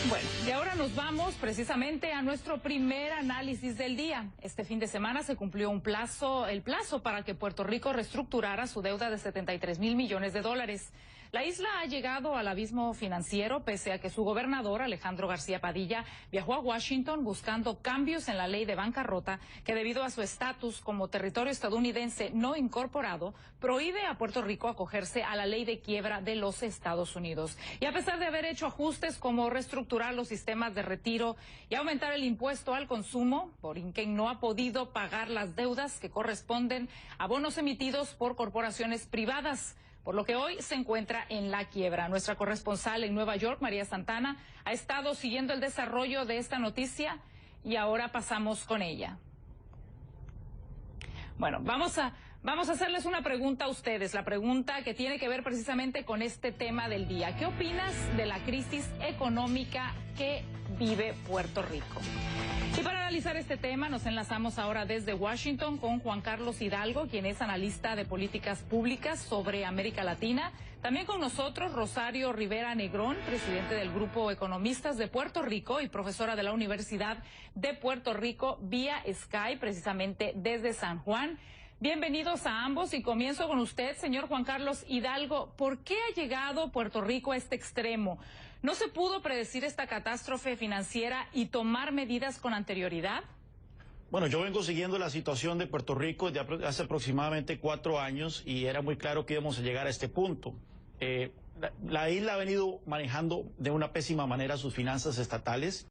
Bueno, y ahora nos vamos precisamente a nuestro primer análisis del día. Este fin de semana se cumplió el plazo para que Puerto Rico reestructurara su deuda de 73.000 millones de dólares. La isla ha llegado al abismo financiero pese a que su gobernador, Alejandro García Padilla, viajó a Washington buscando cambios en la ley de bancarrota que, debido a su estatus como territorio estadounidense no incorporado, prohíbe a Puerto Rico acogerse a la ley de quiebra de los Estados Unidos. Y a pesar de haber hecho ajustes como reestructurar los sistemas de retiro y aumentar el impuesto al consumo, Borinquen no ha podido pagar las deudas que corresponden a bonos emitidos por corporaciones privadas, por lo que hoy se encuentra en la quiebra. Nuestra corresponsal en Nueva York, María Santana, ha estado siguiendo el desarrollo de esta noticia y ahora pasamos con ella. Bueno, vamos a hacerles una pregunta a ustedes, la pregunta que tiene que ver precisamente con este tema del día. ¿Qué opinas de la crisis económica que vive Puerto Rico? Y para analizar este tema nos enlazamos ahora desde Washington con Juan Carlos Hidalgo, quien es analista de políticas públicas sobre América Latina. También con nosotros Rosario Rivera Negrón, presidente del Grupo Economistas de Puerto Rico y profesora de la Universidad de Puerto Rico vía Skype, precisamente desde San Juan. Bienvenidos a ambos y comienzo con usted, señor Juan Carlos Hidalgo. ¿Por qué ha llegado Puerto Rico a este extremo? ¿No se pudo predecir esta catástrofe financiera y tomar medidas con anterioridad? Bueno, yo vengo siguiendo la situación de Puerto Rico desde hace aproximadamente 4 años y era muy claro que íbamos a llegar a este punto. La isla ha venido manejando de una pésima manera sus finanzas estatales,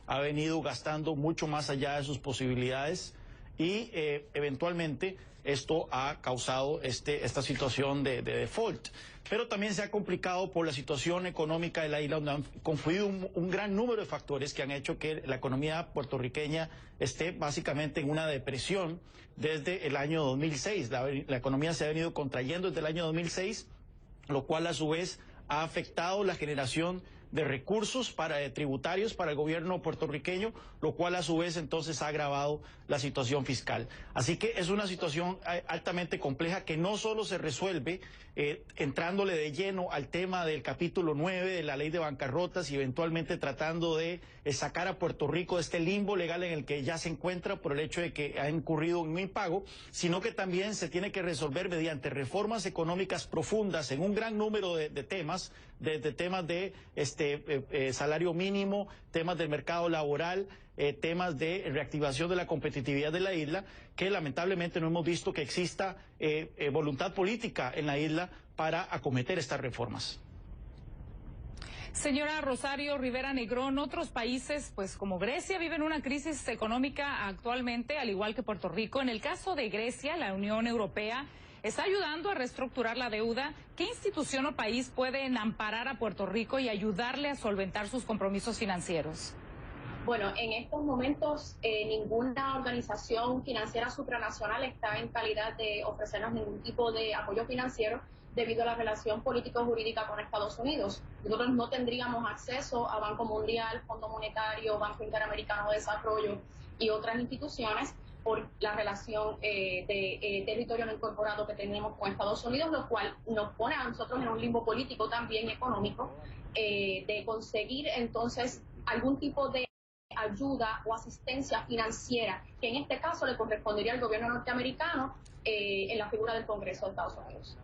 ha venido gastando mucho más allá de sus posibilidades y eventualmente esto ha causado esta situación de default. Pero también se ha complicado por la situación económica de la isla, donde han confluido un gran número de factores que han hecho que la economía puertorriqueña esté básicamente en una depresión desde el año 2006. La economía se ha venido contrayendo desde el año 2006, lo cual a su vez ha afectado la generación de recursos tributarios para el gobierno puertorriqueño, lo cual a su vez entonces ha agravado la situación fiscal. Así que es una situación altamente compleja que no solo se resuelve entrándole de lleno al tema del capítulo 9 de la ley de bancarrotas y eventualmente tratando de sacar a Puerto Rico de este limbo legal en el que ya se encuentra por el hecho de que ha incurrido en un impago, sino que también se tiene que resolver mediante reformas económicas profundas en un gran número de temas, desde temas de salario mínimo, temas del mercado laboral, temas de reactivación de la competitividad de la isla, que lamentablemente no hemos visto que exista voluntad política en la isla para acometer estas reformas. Señora Rosario Rivera Negrón, otros países, pues como Grecia, viven una crisis económica actualmente, al igual que Puerto Rico. En el caso de Grecia, la Unión Europea está ayudando a reestructurar la deuda. ¿Qué institución o país pueden amparar a Puerto Rico y ayudarle a solventar sus compromisos financieros? Bueno, en estos momentos ninguna organización financiera supranacional está en calidad de ofrecernos ningún tipo de apoyo financiero debido a la relación político-jurídica con Estados Unidos. Nosotros no tendríamos acceso a Banco Mundial, Fondo Monetario, Banco Interamericano de Desarrollo y otras instituciones por la relación de territorio no incorporado que tenemos con Estados Unidos, lo cual nos pone a nosotros en un limbo político también económico de conseguir entonces algún tipo de ayuda o asistencia financiera, que en este caso le correspondería al gobierno norteamericano en la figura del Congreso de Estados Unidos.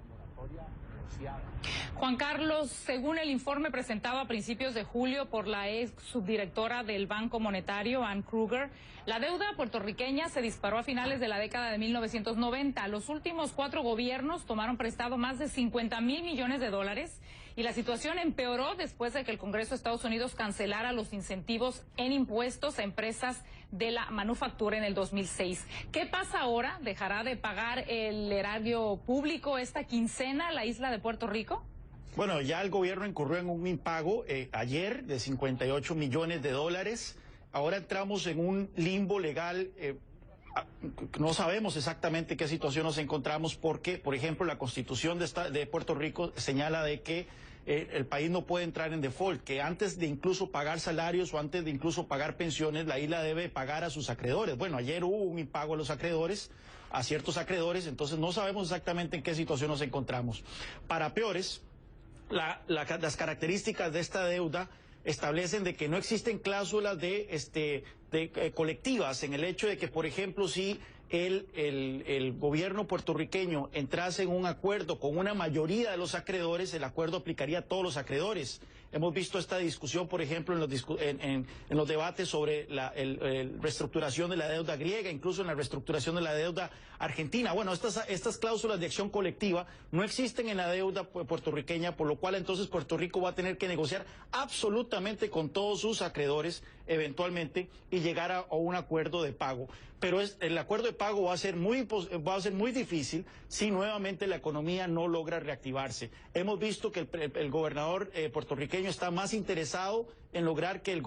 Juan Carlos, según el informe presentado a principios de julio por la ex subdirectora del Banco Monetario, Ann Kruger, la deuda puertorriqueña se disparó a finales de la década de 1990. Los últimos 4 gobiernos tomaron prestado más de 50.000 millones de dólares y la situación empeoró después de que el Congreso de Estados Unidos cancelara los incentivos en impuestos a empresas de la manufactura en el 2006. ¿Qué pasa ahora? ¿Dejará de pagar el erario público esta quincena la isla de Puerto Rico? Bueno, ya el gobierno incurrió en un impago ayer de 58 millones de dólares. Ahora entramos en un limbo legal. No sabemos exactamente qué situación nos encontramos porque, por ejemplo, la Constitución de Puerto Rico señala de que el país no puede entrar en default, que antes de incluso pagar salarios o antes de incluso pagar pensiones, la isla debe pagar a sus acreedores. Bueno, ayer hubo un impago a los acreedores, a ciertos acreedores, entonces no sabemos exactamente en qué situación nos encontramos. Para peores, las características de esta deuda establecen de que no existen cláusulas colectivas en el hecho de que, por ejemplo, si el gobierno puertorriqueño entrase en un acuerdo con una mayoría de los acreedores, el acuerdo aplicaría a todos los acreedores. Hemos visto esta discusión, por ejemplo, en los debates sobre la reestructuración de la deuda griega, incluso en la reestructuración de la deuda argentina. Bueno, estas cláusulas de acción colectiva no existen en la deuda puertorriqueña, por lo cual entonces Puerto Rico va a tener que negociar absolutamente con todos sus acreedores eventualmente y llegar a un acuerdo de pago. Pero el acuerdo de pago va a ser muy difícil si nuevamente la economía no logra reactivarse. Hemos visto que el gobernador puertorriqueño está más interesado en lograr que el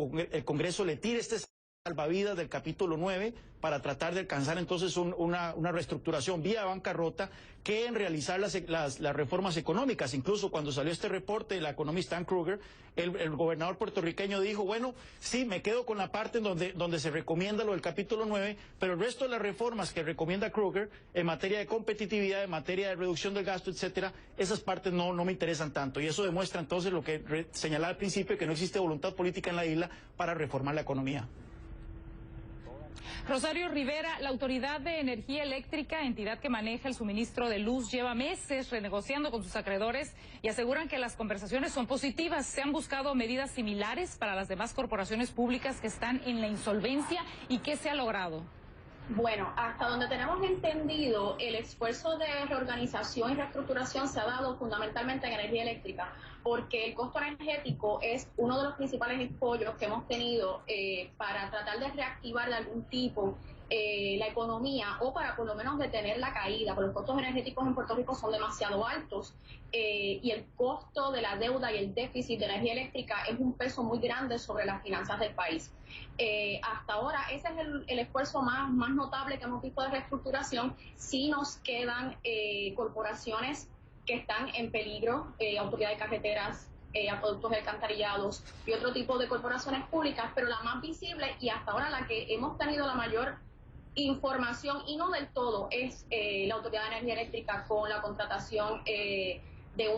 Congreso le tire este salvavidas del capítulo 9 para tratar de alcanzar entonces una reestructuración vía bancarrota que en realizar las reformas económicas. Incluso cuando salió este reporte de la economista Ann Kruger, el gobernador puertorriqueño dijo, bueno, sí, me quedo con la parte donde se recomienda lo del capítulo 9, pero el resto de las reformas que recomienda Kruger en materia de competitividad, en materia de reducción del gasto, etcétera, esas partes no me interesan tanto. Y eso demuestra entonces lo que señalaba al principio, que no existe voluntad política en la isla para reformar la economía. Rosario Rivera, la Autoridad de Energía Eléctrica, entidad que maneja el suministro de luz, lleva meses renegociando con sus acreedores y aseguran que las conversaciones son positivas. ¿Se han buscado medidas similares para las demás corporaciones públicas que están en la insolvencia y qué se ha logrado? Bueno, hasta donde tenemos entendido, el esfuerzo de reorganización y reestructuración se ha dado fundamentalmente en energía eléctrica, porque el costo energético es uno de los principales escollos que hemos tenido para tratar de reactivar de algún tipo la economía o para por lo menos detener la caída, porque los costos energéticos en Puerto Rico son demasiado altos y el costo de la deuda y el déficit de energía eléctrica es un peso muy grande sobre las finanzas del país. Hasta ahora ese es el esfuerzo más notable que hemos visto de reestructuración. Sí nos quedan corporaciones que están en peligro, Autoridad de Carreteras, acueductos y alcantarillados y otro tipo de corporaciones públicas, pero la más visible y hasta ahora la que hemos tenido la mayor información, y no del todo, es la Autoridad de Energía Eléctrica con la contratación de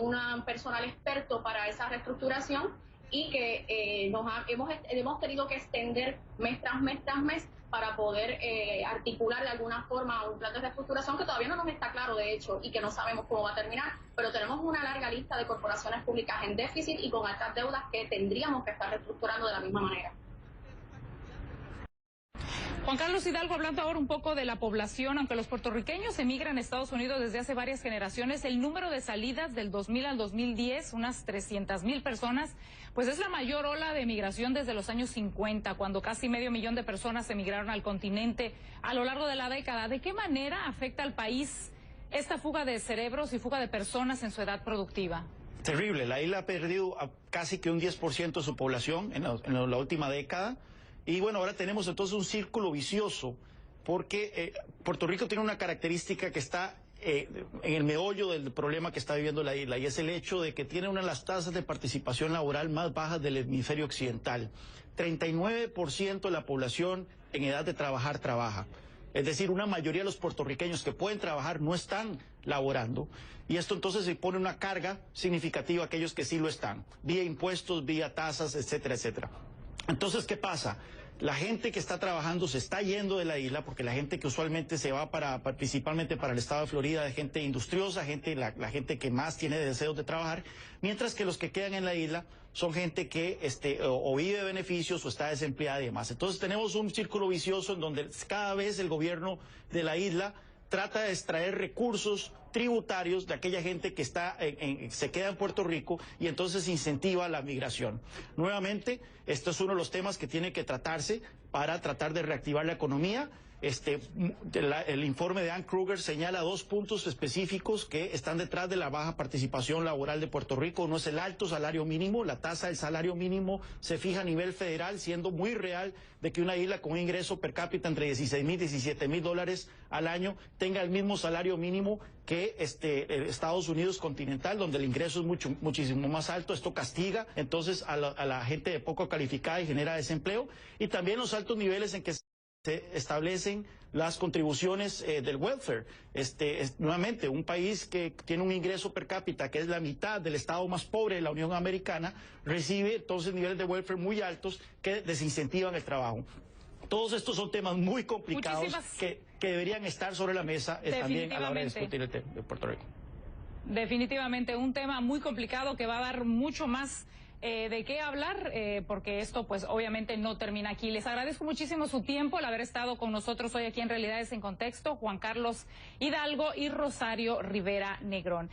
un personal experto para esa reestructuración y que hemos tenido que extender mes tras mes para poder articular de alguna forma un plan de reestructuración que todavía no nos está claro, de hecho, y que no sabemos cómo va a terminar, pero tenemos una larga lista de corporaciones públicas en déficit y con altas deudas que tendríamos que estar reestructurando de la misma manera. Juan Carlos Hidalgo, hablando ahora un poco de la población, aunque los puertorriqueños emigran a Estados Unidos desde hace varias generaciones, el número de salidas del 2000 al 2010, unas 300,000 personas, pues es la mayor ola de migración desde los años 50, cuando casi 500,000 de personas emigraron al continente a lo largo de la década. ¿De qué manera afecta al país esta fuga de cerebros y fuga de personas en su edad productiva? Terrible. La isla ha perdido casi que un 10% de su población en la última década. Y bueno, ahora tenemos entonces un círculo vicioso, porque Puerto Rico tiene una característica que está en el meollo del problema que está viviendo la isla, y es el hecho de que tiene una de las tasas de participación laboral más bajas del hemisferio occidental. 39% de la población en edad de trabajar trabaja. Es decir, una mayoría de los puertorriqueños que pueden trabajar no están laborando, y esto entonces se pone una carga significativa a aquellos que sí lo están, vía impuestos, vía tasas, etcétera, etcétera. Entonces, ¿qué pasa? La gente que está trabajando se está yendo de la isla, porque la gente que usualmente se va principalmente para el estado de Florida, de gente industriosa, la gente que más tiene deseos de trabajar, mientras que los que quedan en la isla son gente que o vive de beneficios o está desempleada y demás. Entonces tenemos un círculo vicioso en donde cada vez el gobierno de la isla trata de extraer recursos tributarios de aquella gente que se queda en Puerto Rico, y entonces incentiva la migración. Nuevamente, esto es uno de los temas que tiene que tratarse para tratar de reactivar la economía. El informe de Ann Kruger señala 2 puntos específicos que están detrás de la baja participación laboral de Puerto Rico. Uno es el alto salario mínimo. La tasa del salario mínimo se fija a nivel federal, siendo muy real de que una isla con un ingreso per cápita entre $16,000 y $17,000 al año tenga el mismo salario mínimo que Estados Unidos continental, donde el ingreso es muchísimo más alto. Esto castiga entonces a la gente poco calificada y genera desempleo, y también los altos niveles en que se establecen las contribuciones del welfare. Nuevamente, un país que tiene un ingreso per cápita que es la mitad del estado más pobre de la Unión Americana, recibe entonces niveles de welfare muy altos que desincentivan el trabajo. Todos estos son temas muy complicados que deberían estar sobre la mesa también a la hora de discutir el tema de Puerto Rico. Definitivamente un tema muy complicado que va a dar mucho más de qué hablar, porque esto pues obviamente no termina aquí. Les agradezco muchísimo su tiempo, el haber estado con nosotros hoy aquí en Realidades en Contexto, Juan Carlos Hidalgo y Rosario Rivera Negrón.